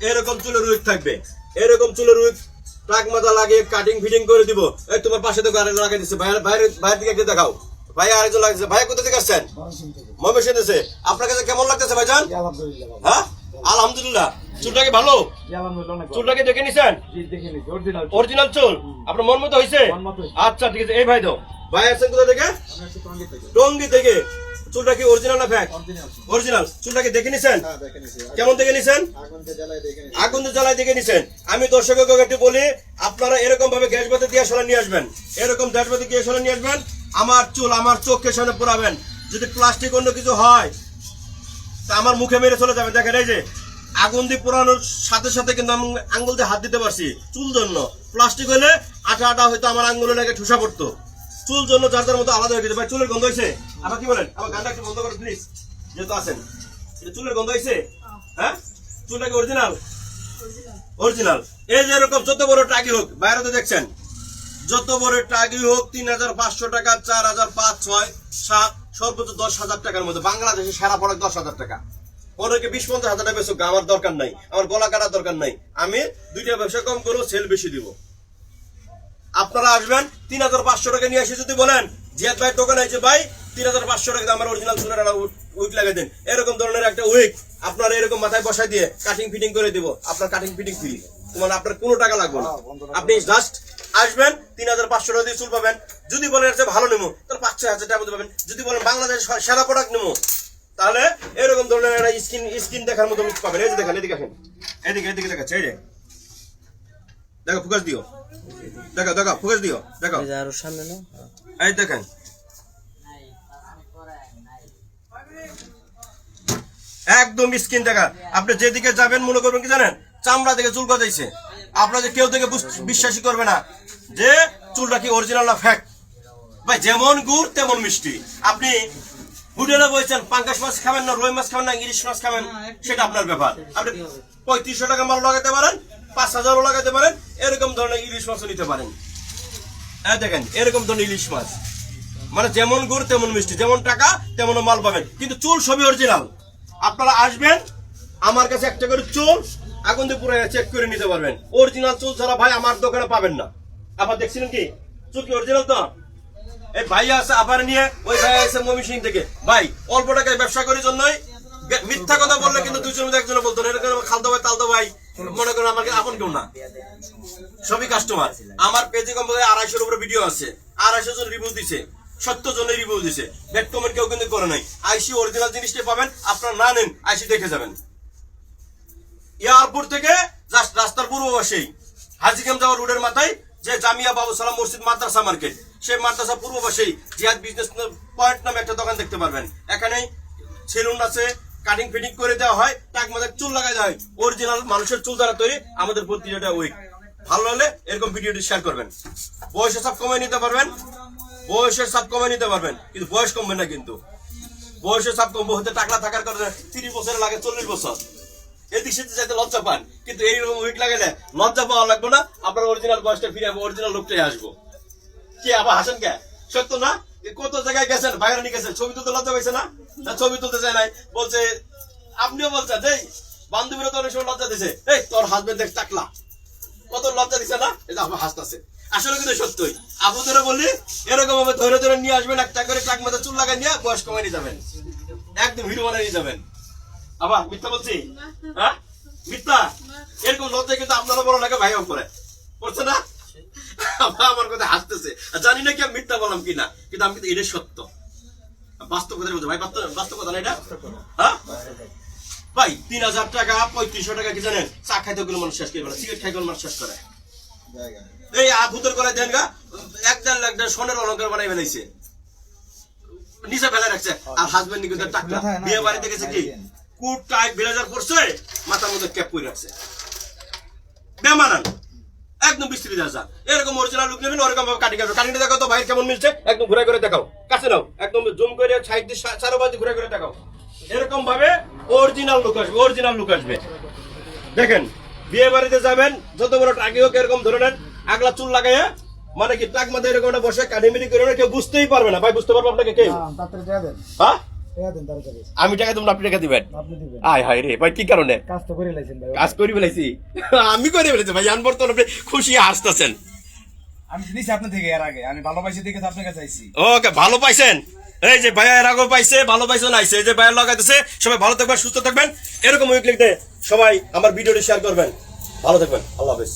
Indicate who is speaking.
Speaker 1: এরকম চুলের উইক থাকবে, এরকম চুলের উইক টাক মাথা লাগিয়ে কাটিং ফিটিং করে দিব। এই তোমার পাশে তো আরেকজন লাগাই দিচ্ছে, বাইরের দিকে একটু দেখাও। ভাই আরেকজন লাগছে, ভাই কোথা থেকে আসছেন? ময়মনসিংহ থেকে। আপনার কাছে কেমন লাগতেছে ভাইজান? হ্যাঁ আলহামদুলিল্লাহ। চুলটা কি ভালো? চুলটাকে দেখে নিছেন? অরিজিনাল চুল আপনার মন মতো হয়েছে? আচ্ছা ঠিক আছে। এই ভাই তো ভাই আসছেন কোথা থেকে? টঙ্গী থেকে। চুলটা কি অরিজিনাল না ফ্যাক? অরিজিনাল। চুলটাকে দেখে নিছেন? কেমন দেখে নিছেন? আগুন জ্বালায় দেখে নিছেন। আমি দর্শককে একটু বলি, আপনারা এরকম ভাবে গ্যাস বাতি দিয়ে সরা নিয়ে আসবেন, এরকম গ্যাস বাতি দিয়ে সরা নিয়ে আসবেন। আমার চুল আমার চোখের সামনে পোড়াবেন। যদি প্লাস্টিক অন্য কিছু হয় তা আমার মুখে মেরে চলে যাবে। দেখেন এই যে আগুন দিয়ে পোড়ানোর সাথে সাথে কিন্তু আমি আঙ্গুল দিয়ে হাত দিতে পারছি চুল জন্য। প্লাস্টিক হলে আটা আটা হয়তো আমার আঙ্গুলে লেগে ঠুসা পড়তো। চুল জন্য যার যার মতো আলাদা হয়ে গেছে। ভাই চুলের গন্ধ হয়েছে? আবার কি বলেন? আমার গানটা একটু বন্ধ করো প্লিজ, যেহেতু আছেন। চুলের গন্ধ হয়েছে? হ্যাঁ চুলটা কি অরিজিনাল? অরিজিনাল। এই যে এরকম যত বড় টাকি হোক, বাইরে তো দেখছেন, যত বড় টাকি হোক ৩৫০০ টাকা, ৪০০০, ৫, ৬, ৭, সর্বোচ্চ ১০,০০০ টাকার মধ্যে। বাংলাদেশে সারা পড়ে ১০,০০০ টাকা। অনেকে ২০-৫০ হাজার টাকা বেচুক, আমার দরকার নাই, আমার গলা কাটার দরকার নাই। আমি দুইটা ব্যবসা কম করবো, সেল বেশি দিব। আপনারা আসবেন ৩৫০০ টাকা নিয়ে এসে যদি বলেন জিয়াদ ভাই দোকানে আছে ভাই ৩৫০০ টাকা আমার অরিজিনাল চুলের একটা উইক লাগিয়ে দেন, এরকম ধরনের একটা উইক আপনার এরকম মাথায় বসাই দিয়ে কাটিং ফিটিং করে দিব। আপনার কাটিং ফিটিং ফ্রি, তোমার আপনার কোনো টাকা লাগবে না। আপনি জাস্ট আসবেন, ৩৫০০ টাকা দিয়ে চুল পাবেন। যদি বলেন ভালো নেবো তাহলে ৫-৬ হাজার টাকা পাবেন। যদি বলেন বাংলাদেশের সেরা প্রোডাক্ট নেবো তাহলে এরকম ধরনের একটা স্কিন দেখার মতো লুক পাবেন। এই যে দেখেন, এদিকে আসেন, এদিকে এদিকে দেখাচ্ছে। এই যে দেখো, ফোকাস দিও, দেখো দেখো, ফোকাস দিও, দেখো
Speaker 2: আরো সামনে না।
Speaker 1: এই দেখেন একদম স্কিন দেখা। আপনি যেদিকে যাবেন মনে করবেন কি জানেন, চামড়া থেকে চুল গজাইছে। আপনাদের কেউ থেকে বিশ্বাসই করবে না যে চুলটা কি অরিজিনাল না ফ্যাক। ভাই যেমন গুড় তেমন মিষ্টি। আপনি হোটেলে বলছেন পাঙ্গাস মাছ খাবেন না, রুই মাছ খাবেন না, ইলিশ মাছ খাবেন, সেটা আপনার ব্যাপার। আপনি ৩৫০০ টাকা মাল লাগাতে পারেন, ৫,০০০ও লাগাতে পারেন, এরকম ধরনের ইলিশ মাছও নিতে পারেন। দেখেন এরকম ধরনের ইলিশ মাছ, মানে যেমন গুড় তেমন মিষ্টি, যেমন টাকা তেমন মাল পাবেন, কিন্তু চুল সবই অরিজিনাল। আপনারা আসবেন, আমার কাছে একটা করে চুল আগুন দিয়ে পুরো চেক করে নিতে পারবেন। অরিজিনাল চুল ছাড়া ভাই আমার দোকানে পাবেন না। আবার দেখছিলেন কি চুল কি অরিজিনাল? তো এই ভাই আছে আবার নিয়ে, ওই ভাই আছে ময়মনসিংহ থেকে। ভাই অল্প টাকায় ব্যবসা করার জন্যই মিথ্যা কথা বললে কিন্তু দুজনের মধ্যে একজনে বলতো না, এরকম খালতো ভাই তালতো ভাই মনে করেন আমাকে আপন কেউ না, সবই কাস্টমার। আমার পেজে কম ২৫০-এর উপরে ভিডিও আছে, ২৫০ জন রিভিউ দিছে, ৭০ জনের রিভিউ দিছে, ব্যাড কমেন্ট কেউ কিন্তু করে নাই। আইসি অরিজিনাল জিনিসটা পাবেন, আপনারা না নেন আইসি দেখে যাবেন। এয়ারপোর্ট থেকে জাস্ট রাস্তার পূর্ব পাশেই হাজিগ্রাম যাওয়ার রোডের মাথায় যে জামিয়া বাবু সালাম মসজিদ মাদ্রাসা মার্কেট, সেই মাদ্রাসা পূর্ব পাশেই জিয়াদ বিজনেস পয়েন্ট নামে একটা দোকান দেখতে পারবেন। এখানে সেলুন আছে, কাটিং ফিটিং করে দেওয়া হয়, টাক মাথায় চুল লাগাই দেওয়া হয়। অরিজিনাল মানুষের চুল দ্বারা তৈরি আমাদের প্রতিটা উইক। ভালো হলে এরকম ভিডিওটি শেয়ার করবেন। বয়সের সব কমে নিতে পারবেন, বয়সের সব কমে নিতে পারবেন, কিন্তু বয়স কমবে না। কিন্তু বয়সের সব কমবে হতে টাকলা থাকার কারণে ৩০ বছরে লাগে ৪০ বছর। এদিক সেদিক যাইতে লজ্জা পান, কিন্তু এইরকম উইক লাগাইলে লজ্জা পাওয়া লাগবে না। আপনার অরিজিনাল বয়সটা ফিরে যাবো, অরিজিনাল লোকটাই আসবো। কি আবার হাসেন কে? সত্য না? কত জায়গায় গেছেন, বাইরে নিয়ে গেছেন, ছবি তুলতে লজ্জা পাইছে না? ছবি তুলতে চায় নাই, বলছে আপনিও বলছেন যে বান্ধবীরা তো অনেক সময় লজ্জা দিছে, এই তোর হাজবেন্ড দেখ টাকলা, কত লজ্জা দিছে না? এই যে আমার হাসতেছে। আসলে কিন্তু সত্যই আপনাদেরও বলি, এরকম ভাবে ধরে ধরে নিয়ে আসবেন, একটা করে টাক মাথা চুল লাগাই নিয়ে বয়স কমাই নিয়ে যাবেন, একদম হিরো বানিয়ে নিয়ে যাবেন। আবার মিথ্যা বলছি? হ্যাঁ মিথ্যা? এরকম লজ্জা কিন্তু আপনারা বড় লাগে ভাইও করে করছে না? আমার কথা হাসতেছে, জানি না কি আমি মিথ্যা বললাম কিনা, কিন্তু আমি কিন্তু এটা সত্য বাস্তব কথা বলছি ভাই। বাস্তব কথা না এটা? হ্যাঁ ভাই ৩০০০ টাকা ৩৫০০ টাকা কি জানেন, চা খাইতে গেলে মানুষ শেষ করে ফেলে, সিগারেট খাইতে মানুষ শেষ করে। এই ভূতের গলায় দেন গা ১-১.৫ লাখ সোনের অলঙ্কার বানাই ফেলাইছে, নিচে ফেলে রাখছে। আর হাজবেন্ড কিন্তু টাকা বিয়ে বাড়িতে গেছে কি কুট টাইট ব্লেজার পরছে, মাথার মধ্যে ক্যাপ করে রাখছে, বেমানান একদম বিস্তৃত যা। এরকম অরিজিনাল লুক নেবেন, ওরকম ভাবে কাটিং করবেন। কাটিংটা দেখো তো ভাই কেমন মিলছে, একদম ঘুরে ঘুরে দেখাও, কাছে নাও, একদম জুম করে সাইড দিয়ে চারোপাশে ঘুরে ঘুরে দেখাও। এরকম ভাবে অরিজিনাল লুক আসবে, অরিজিনাল লুক আসবে। দেখেন বিয়ে বাড়িতে যাবেন, যত বড় টাকি হোক এরকম ধরনের আগলা চুল লাগাইয়া, মানে কি টাক মাথায় এরকম বসে কাটিমিটি করে কেউ বুঝতেই পারবে না। ভাই বুঝতে পারবো আপনাকে কেউ? হ্যাঁ আমি টাকা দেবো, আপনি টাকা দিবেন?
Speaker 2: আপনি দিবেন।
Speaker 1: আয় হায় রে ভাই, কি কারণে
Speaker 2: কাজ তো করে লাইছেন ভাই।
Speaker 1: কাজ করি ফেলাইছি? আমি করে ফেলেছি ভাই, আনবর তো আপনি খুশি হাসতেছেন।
Speaker 2: আমি নিছি আপনার থেকে এর আগে, আমি ভালোবাসি দেখে তো আপনার কাছে আইছি।
Speaker 1: ওকে, ভালো পাইছেন? এই যে ভাইয়া এর আগেও পাইছে, ভালো পাইছেন আইছে, এই যে ভাইয়া লাগাইতেছে। সবাই ভালো থাকবেন, সুস্থ থাকবেন, এরকম উইক লিখতে সবাই আমার ভিডিওটি শেয়ার করবেন। ভালো থাকবেন, আল্লাহ হাফেজ।